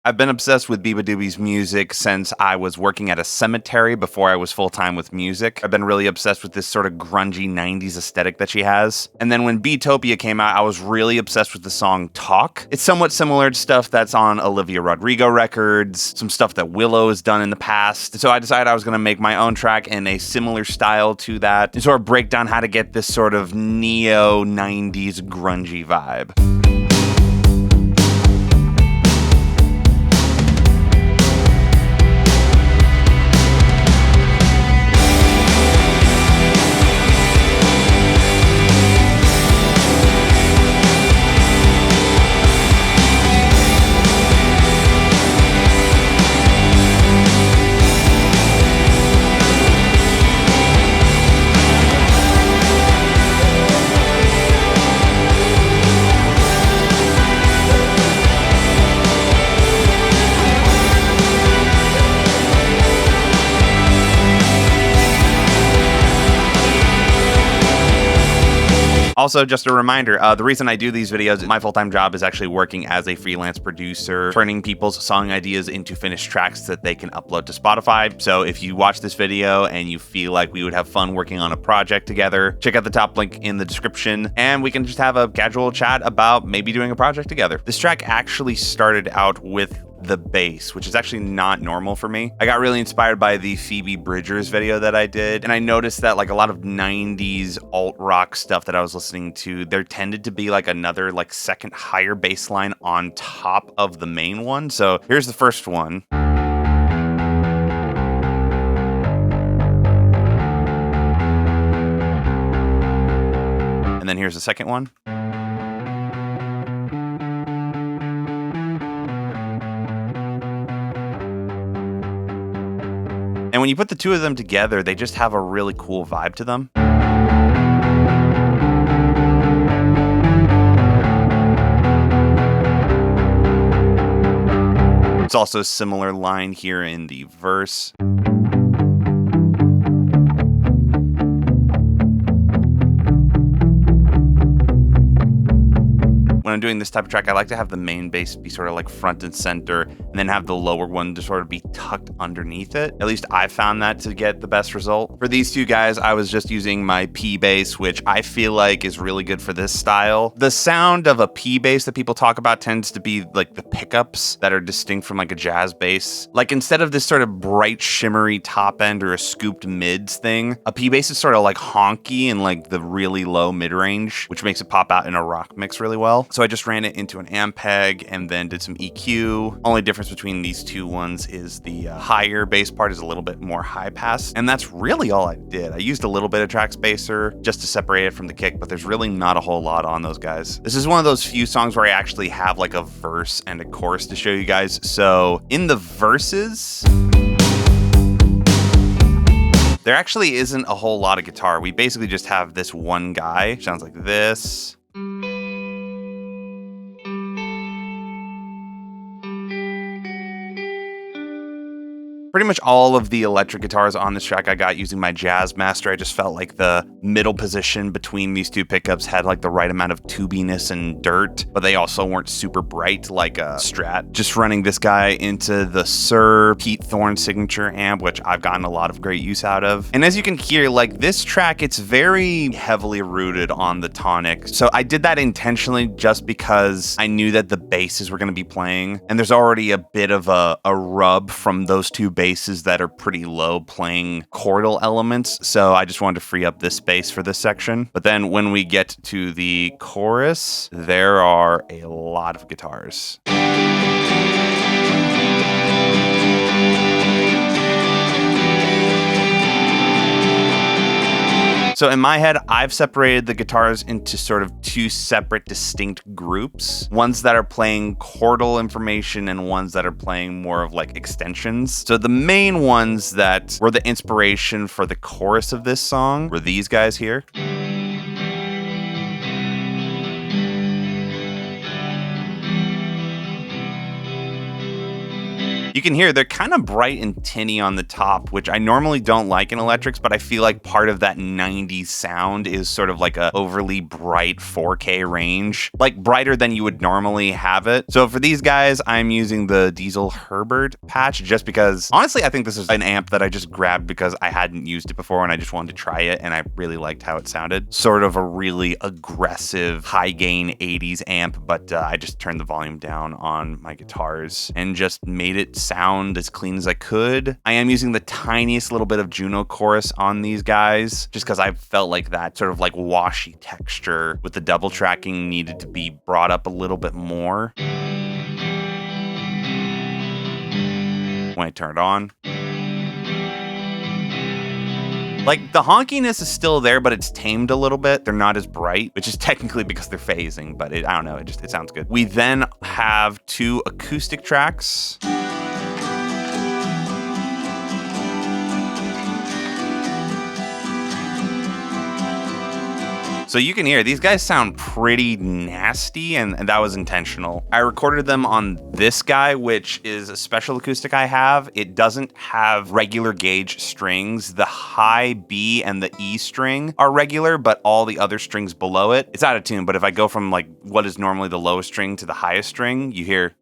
I've been obsessed with beabadoobee's music since I was working at a cemetery before I was full-time with music. I've been really obsessed with this sort of grungy 90s aesthetic that she has. And then when Beatopia came out, I was really obsessed with the song Talk. It's somewhat similar to stuff that's on Olivia Rodrigo records, some stuff that Willow has done in the past. So I decided I was going to make my own track in a similar style to that and sort of break down how to get this sort of neo 90s grungy vibe. Also, just a reminder, the reason I do these videos, my full-time job is actually working as a freelance producer, turning people's song ideas into finished tracks that they can upload to Spotify. So if you watch this video and you feel like we would have fun working on a project together, check out the top link in the description and we can just have a casual chat about maybe doing a project together. This track actually started out with the bass, which is actually not normal for me. I got really inspired by the Phoebe Bridgers video that I did, and I noticed that like a lot of 90s alt rock stuff that I was listening to, there tended to be like another like second higher bass line on top of the main one. So here's the first one. And then here's the second one. And when you put the two of them together, they just have a really cool vibe to them. It's also a similar line here in the verse. When I'm doing this type of track, I like to have the main bass be sort of like front and center and then have the lower one to sort of be tucked underneath it. At least I found that to get the best result. For these two guys, I was just using my P bass, which I feel like is really good for this style. The sound of a P bass that people talk about tends to be like the pickups that are distinct from like a jazz bass. Like instead of this sort of bright shimmery top end or a scooped mids thing, a P bass is sort of like honky and like the really low mid range, which makes it pop out in a rock mix really well. So I just ran it into an Ampeg and then did some EQ. Only difference between these two ones is the higher bass part is a little bit more high pass. And that's really all I did. I used a little bit of track spacer just to separate it from the kick, but there's really not a whole lot on those guys. This is one of those few songs where I actually have like a verse and a chorus to show you guys. So in the verses, there actually isn't a whole lot of guitar. We basically just have this one guy. Sounds like this. Pretty much all of the electric guitars on this track I got using my Jazz Master. I just felt like the middle position between these two pickups had like the right amount of tubiness and dirt, but they also weren't super bright like a Strat. Just running this guy into the Sir Pete Thorne signature amp, which I've gotten a lot of great use out of. And as you can hear, like this track, it's very heavily rooted on the tonic. So I did that intentionally just because I knew that the basses were going to be playing, and there's already a bit of a rub from those two basses that are pretty low playing chordal elements, so I just wanted to free up this space for this section. But then when we get to the chorus, there are a lot of guitars. So in my head, I've separated the guitars into sort of two separate distinct groups. Ones that are playing chordal information and ones that are playing more of like extensions. So the main ones that were the inspiration for the chorus of this song were these guys here. You You can hear they're kind of bright and tinny on the top, which I normally don't like in electrics, but I feel like part of that 90s sound is sort of like a overly bright 4K range, like brighter than you would normally have it. So for these guys, I'm using the Diesel Herbert patch just because honestly, I think this is an amp that I just grabbed because I hadn't used it before and I just wanted to try it and I really liked how it sounded. Sort of a really aggressive high gain 80s amp, but I just turned the volume down on my guitars and just made it sound as clean as I could. I am using the tiniest little bit of Juno chorus on these guys just because I felt like that sort of like washy texture with the double tracking needed to be brought up a little bit more when I turn it on. Like, the honkiness is still there, but it's tamed a little bit. They're not as bright, which is technically because they're phasing, but I don't know, it sounds good. We then have 2 acoustic tracks. So you can hear these guys sound pretty nasty, and that was intentional. I recorded them on this guy, which is a special acoustic I have. It doesn't have regular gauge strings. The high B and the E string are regular, but all the other strings below it, it's out of tune. But if I go from like what is normally the lowest string to the highest string, you hear...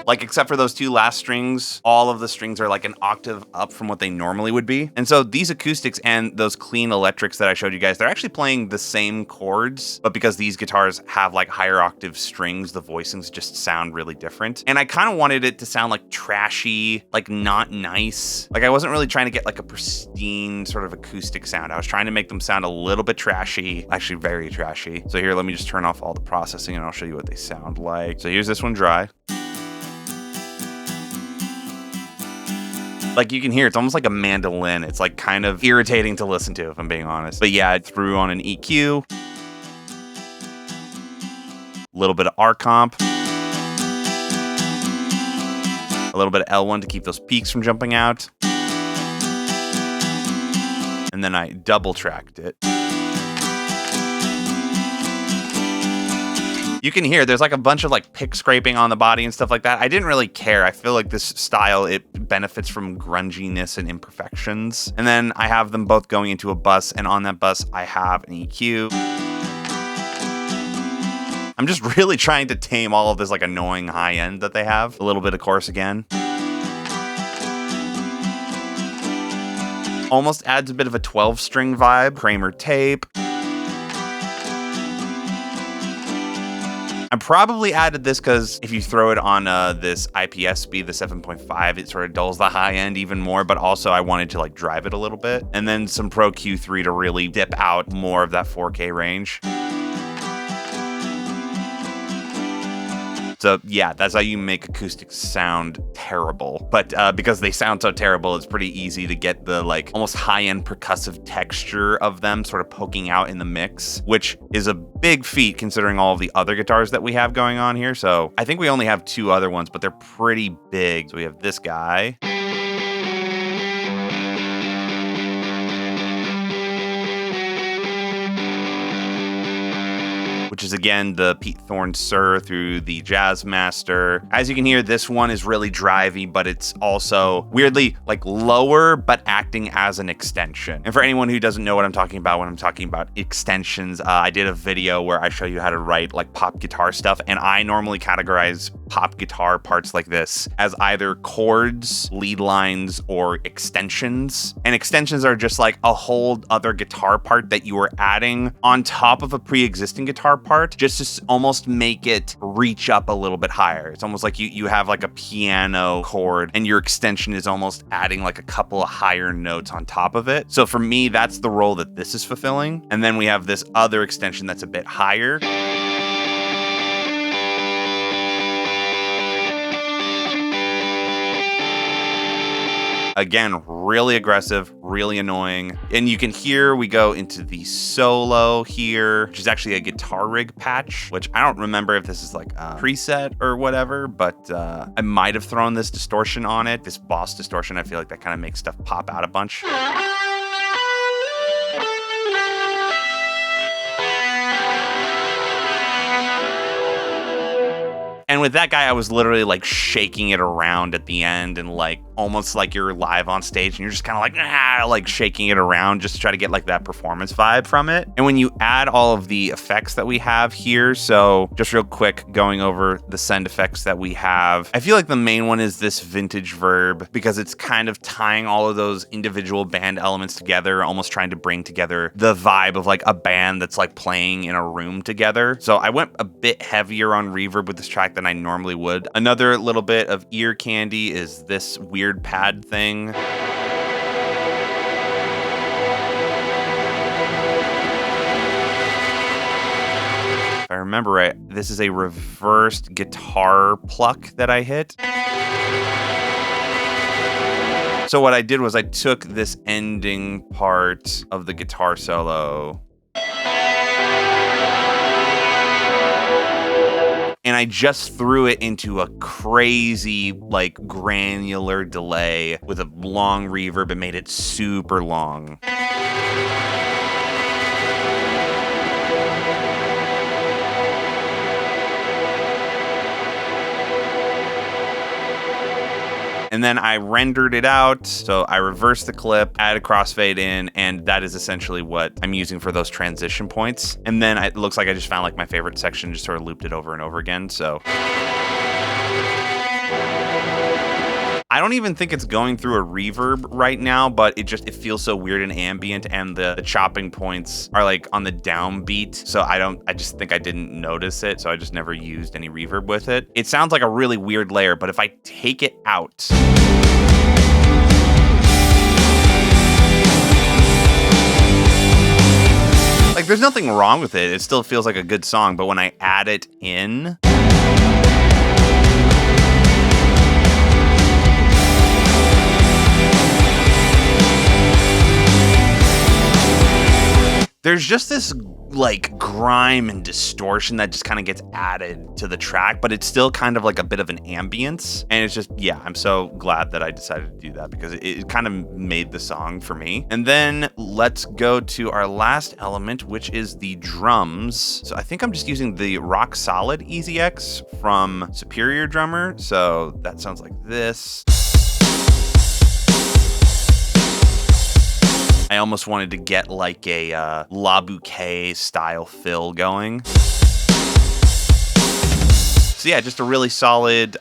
Like, except for those 2 last strings, all of the strings are like an octave up from what they normally would be. And so these acoustics and those clean electrics that I showed you guys, they're actually playing the same chords, but because these guitars have like higher octave strings, the voicings just sound really different. And I kind of wanted it to sound like trashy, like not nice. Like I wasn't really trying to get like a pristine sort of acoustic sound. I was trying to make them sound a little bit trashy, actually very trashy. So here, let me just turn off all the processing and I'll show you what they sound like. So here's this one dry. Like you can hear, it's almost like a mandolin. It's like kind of irritating to listen to, if I'm being honest. But yeah, I threw on an EQ, a little bit of R comp, a little bit of L1 to keep those peaks from jumping out. And then I double tracked it. You can hear there's like a bunch of like pick scraping on the body and stuff like that. I didn't really care. I feel like this style, it benefits from grunginess and imperfections. And then I have them both going into a bus, and on that bus I have an EQ. I'm just really trying to tame all of this like annoying high end that they have. A little bit of chorus again. Almost adds a bit of a 12-string vibe. Kramer tape. I probably added this because if you throw it on this IPS speed, the 7.5, it sort of dulls the high end even more, but also I wanted to like drive it a little bit. And then some Pro Q3 to really dip out more of that 4K range. So yeah, that's how you make acoustics sound terrible. But because they sound so terrible, it's pretty easy to get the like almost high-end percussive texture of them sort of poking out in the mix, which is a big feat considering all of the other guitars that we have going on here. So I think we only have 2 other ones, but they're pretty big. So we have this guy. Which is again the Pete Thorne Sir through the Jazzmaster. As you can hear, this one is really drivey, but it's also weirdly like lower, but acting as an extension. And for anyone who doesn't know what I'm talking about when I'm talking about extensions, I did a video where I show you how to write like pop guitar stuff, and I normally categorize pop guitar parts like this as either chords, lead lines, or extensions. And extensions are just like a whole other guitar part that you are adding on top of a pre-existing guitar part, just to almost make it reach up a little bit higher. It's almost like you have like a piano chord and your extension is almost adding like a couple of higher notes on top of it. So for me, that's the role that this is fulfilling. And then we have this other extension that's a bit higher. Again, really aggressive, really annoying. And you can hear we go into the solo here, which is actually a guitar rig patch, which I don't remember if this is like a preset or whatever, but I might have thrown this distortion on it. This boss distortion, I feel like that kind of makes stuff pop out a bunch. And with that guy, I was literally like shaking it around at the end and like almost like you're live on stage and you're just kind of like shaking it around just to try to get like that performance vibe from it. And when you add all of the effects that we have here, so just real quick going over the send effects that we have, I feel like the main one is this vintage verb because it's kind of tying all of those individual band elements together, almost trying to bring together the vibe of like a band that's like playing in a room together. So I went a bit heavier on reverb with this track than I normally would. Another little bit of ear candy is this weird pad thing. If I remember right, this is a reversed guitar pluck that I hit. So what I did was I took this ending part of the guitar solo and I just threw it into a crazy, like, granular delay with a long reverb and made it super long. And then I rendered it out. So I reversed the clip, added crossfade in, and that is essentially what I'm using for those transition points. And then it looks like I just found like my favorite section, just sort of looped it over and over again. So I don't even think it's going through a reverb right now, but it feels so weird in ambient, and the chopping points are like on the downbeat. So I just think I didn't notice it. So I just never used any reverb with it. It sounds like a really weird layer, but if I take it out, like there's nothing wrong with it. It still feels like a good song, but when I add it in, there's just this like grime and distortion that just kind of gets added to the track, but it's still kind of like a bit of an ambience. And it's just, yeah, I'm so glad that I decided to do that because it kind of made the song for me. And then let's go to our last element, which is the drums. So I think I'm just using the Rock Solid EZX from Superior Drummer. So that sounds like this. I almost wanted to get like a La Bouquet style fill going. So yeah, just a really solid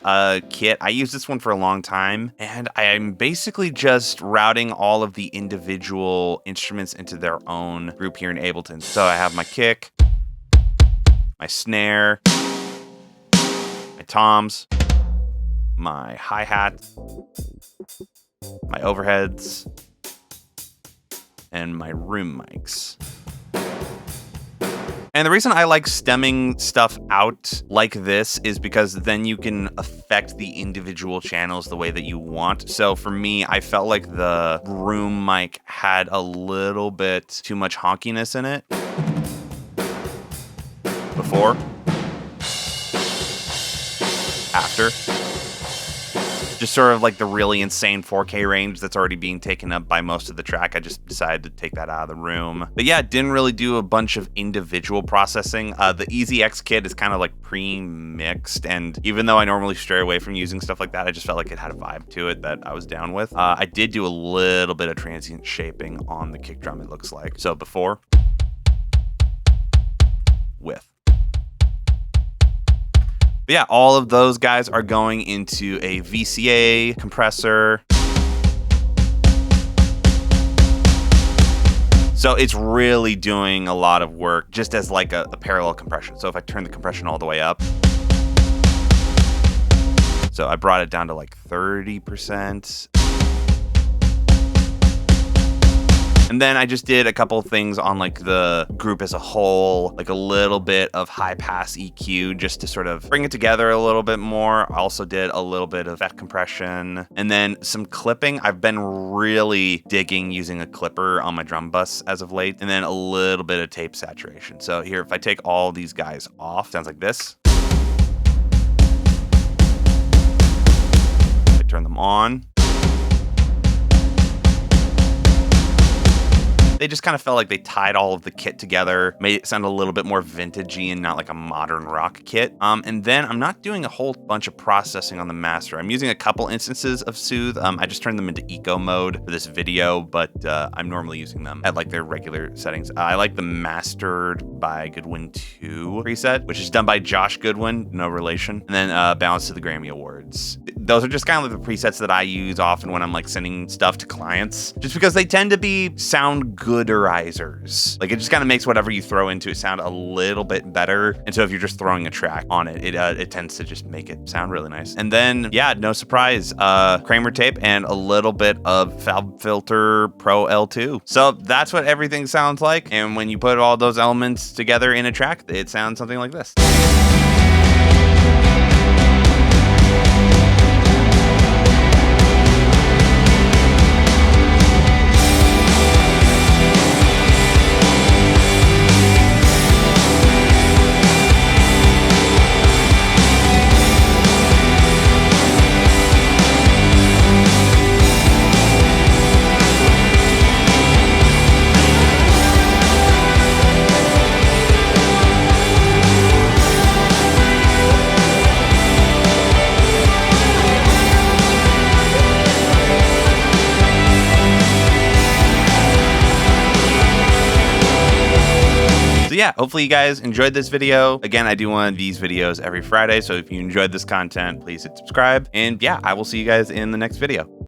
kit. I used this one for a long time, and I'm basically just routing all of the individual instruments into their own group here in Ableton. So I have my kick, my snare, my toms, my hi-hat, my overheads, and my room mics. And the reason I like stemming stuff out like this is because then you can affect the individual channels the way that you want. So for me, I felt like the room mic had a little bit too much honkiness in it before, after. Just sort of like the really insane 4K range that's already being taken up by most of the track. I just decided to take that out of the room. But yeah, didn't really do a bunch of individual processing. The EZX kit is kind of like pre-mixed, and even though I normally stray away from using stuff like that, I just felt like it had a vibe to it that I was down with. I did do a little bit of transient shaping on the kick drum, it looks like. So before, with. But yeah, all of those guys are going into a VCA compressor. So it's really doing a lot of work just as like a parallel compression. So if I turn the compression all the way up, so I brought it down to like 30%. And then I just did a couple of things on like the group as a whole, like a little bit of high pass EQ just to sort of bring it together a little bit more. I also did a little bit of FET compression and then some clipping. I've been really digging using a clipper on my drum bus as of late, and then a little bit of tape saturation. So here, if I take all these guys off, sounds like this. I turn them on. They just kind of felt like they tied all of the kit together, made it sound a little bit more vintagey and not like a modern rock kit. And then I'm not doing a whole bunch of processing on the master. I'm using a couple instances of Soothe. I just turned them into eco mode for this video, but I'm normally using them at like their regular settings. I like the Mastered by Goodwin 2 preset, which is done by Josh Goodwin, no relation. And then Balance to the Grammy Awards. Those are just kind of like the presets that I use often when I'm like sending stuff to clients, just because they tend to be sound gooderizers. Like it just kind of makes whatever you throw into it sound a little bit better. And so if you're just throwing a track on it, it tends to just make it sound really nice. And then, yeah, no surprise, Kramer tape and a little bit of FabFilter Pro L2. So that's what everything sounds like. And when you put all those elements together in a track, it sounds something like this. So yeah, hopefully you guys enjoyed this video. Again, I do one of these videos every Friday, so if you enjoyed this content, please hit subscribe. And yeah, I will see you guys in the next video.